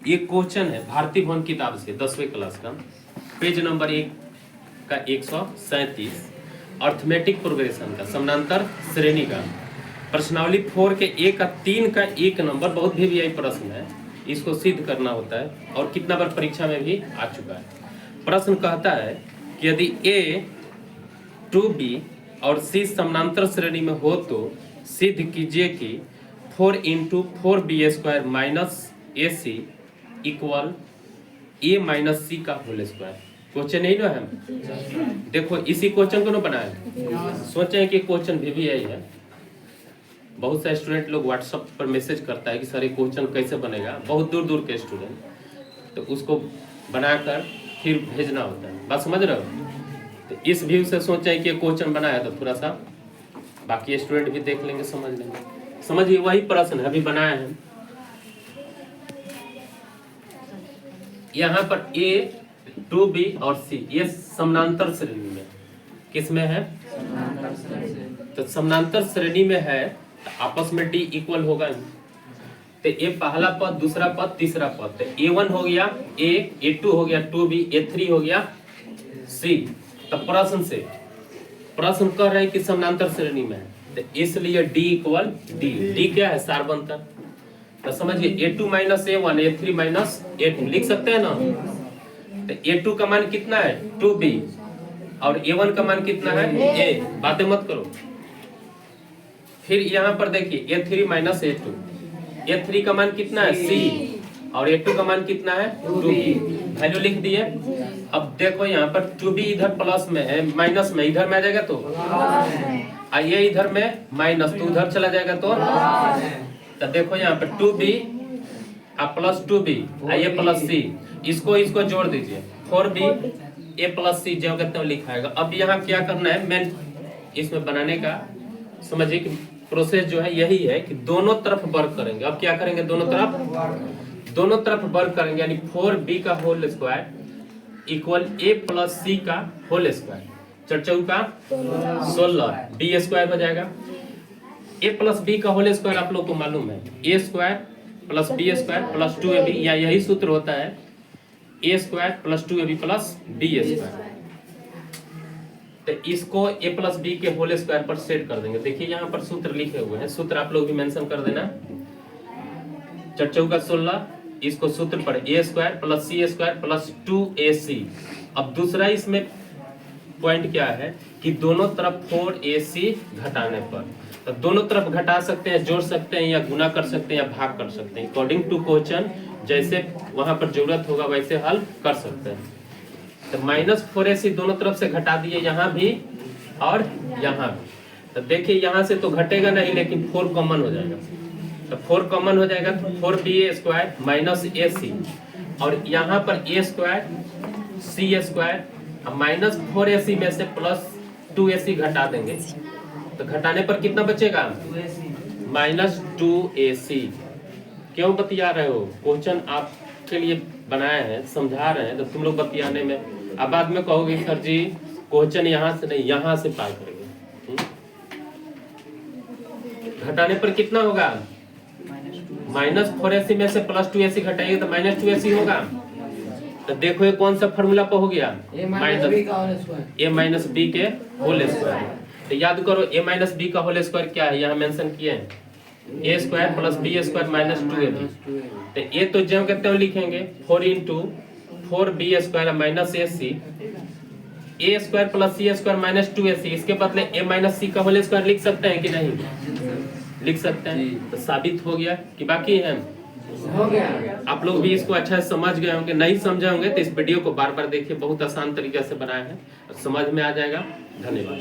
ये क्वेश्चन है भारतीय भवन किताब से 10वीं क्लास का, पेज नंबर 1 का 137, अर्थमेटिक प्रोग्रेशन का, समानांतर श्रेणी का, प्रश्नावली 4 के 1 का 3 का 1 नंबर, बहुत भी यही प्रश्न है, इसको सिद्ध करना होता है और कितना बार परीक्षा में भी आ चुका है। प्रश्न कहता है कि यदि A 2B और C समानांतर श्रेणी में हो तो सिद्ध कीजिए कि 4 × 4B² minus AC equal A minus C का होल स्क्वायर। क्वेश्चन यही ना है, देखो इसी क्वेश्चन को ना बनाया, सोचे कि क्वेश्चन भी यही है। बहुत से स्टूडेंट लोग व्हाट्सएप पर मैसेज करता है कि सर ये क्वेश्चन कैसे बनेगा, बहुत दूर दूर के स्टूडेंट, तो उसको बनाकर फिर भेजना होता है, बात समझ रहे हो। तो इस व्यू से सोचे कि क्वेश्चन बनाया तो थोड़ा सा बाकी स्टूडेंट भी देख लेंगे, समझ लेंगे। समझिए वही प्रश्न है, अभी बनाया है। यहाँ पर A 2B और C ये समानांतर श्रेणी में, किस में है, तो समानांतर श्रेणी में है, तो आपस में D इक्वल होगा। तो ये पहला पद, दूसरा पद, तीसरा पद, तो A1 हो गया A, A2 हो गया 2B, A3 हो गया C। तो प्रश्न कह रहे हैं कि समानांतर श्रेणी में है, तो इसलिए D इक्वल D। D क्या है, सार्वंतर। तो समझिए A2 minus A1, A3 minus A2 लिख सकते हैं ना। तो A2 का मान कितना है 2B और A1 का मान कितना है A, बातें मत करो। फिर यहाँ पर देखिए A3 माइनस A2, A3 का मान कितना है C और A2 का मान कितना है 2B, वैल्यू लिख दिए। अब देखो यहाँ पर 2B इधर प्लस में है, माइनस में इधर में आ जाएगा तो ये इधर में माइनस, तो उधर चला जाएगा तो देखो यहाँ पर 2B प्लस 2B ये प्लस C, इसको जोड़ दीजिए 4B A प्लस C जो कहते हैं लिखा है। अब यहाँ क्या करना है, मेन इसमें बनाने का समझिए कि प्रोसेस जो है यही है कि दोनों तरफ वर्क करेंगे। अब क्या करेंगे, दोनों तरफ वर्क करेंगे, यानी 4B का whole square equal A plus C का होल स्क्वायर, 4 का 16 B स्क्वायर हो जाएगा। A प्लस B का होल स्क्वायर आप लोग को मालूम है, A square plus B square plus 2AB, या यही सूत्र होता है A square plus 2AB plus B square. तो इसको A प्लस B के होल स्क्वायर पर सेट कर देंगे। देखिए यहाँ पर सूत्र लिखे हुए हैं, सूत्र आप लोग भी मेंशन कर देना, 4 का 16, इसको सूत्र पर A square plus C square plus 2AC। अब दूसरा इसमें पॉइंट क्या है कि दोनों तरफ 4AC घटाने पर, तो दोनों तरफ घटा सकते हैं, जोड़ सकते हैं, या गुना कर सकते हैं, या भाग कर सकते हैं, अकॉर्डिंग टू क्वेश्चन, जैसे वहां पर जरूरत होगा वैसे हल कर सकते हैं। तो माइनस 4AC दोनों तरफ से घटा दिए, यहाँ भी और यहाँ भी। तो देखिए यहाँ से तो घटेगा नहीं, लेकिन 4 कॉमन हो जाएगा, तो 4 कॉमन हो जाएगा, तो 4BA स्क्वायर माइनस AC, और यहाँ पर A square C square, minus 4AC में से प्लस 2AC घटा देंगे, तो घटाने पर कितना बचेगा, माइनस 2AC। क्यों बतिया रहे हो, क्वेश्चन आपके लिए बनाया है, समझा रहे हैं, तो तुम लोग बतियाने में, अब बाद में कहोगे सर जी क्वेश्चन यहाँ से नहीं यहाँ से पार करेंगे। घटाने पर कितना होगा, माइनस 4AC में से प्लस 2AC घटाएंगे तो माइनस 2AC होगा। तो देखो ये कौन सा फॉर्मूला पर हो गया, A माइनस B के होल स्क्वायर। तो याद करो A माइनस B का होल स्क्वायर क्या है, यहाँ मेंशन किए हैं, A square plus B square minus 2AB। तो ये तो जो कहते हैं लिखेंगे 4 × 4B square minus AC, A square plus C square minus 2AC, इसके बदले A माइनस C का होल स्क्वायर लिख सकते हैं कि नहीं, लिख सकते हैं। तो साबित हो गया कि बाकी है, हो गया। आप लोग भी इसको अच्छा से समझ गए होंगे, नहीं समझे होंगे तो इस वीडियो को बार बार देखिए, बहुत आसान तरीके से बनाया है, समझ में आ जाएगा। धन्यवाद।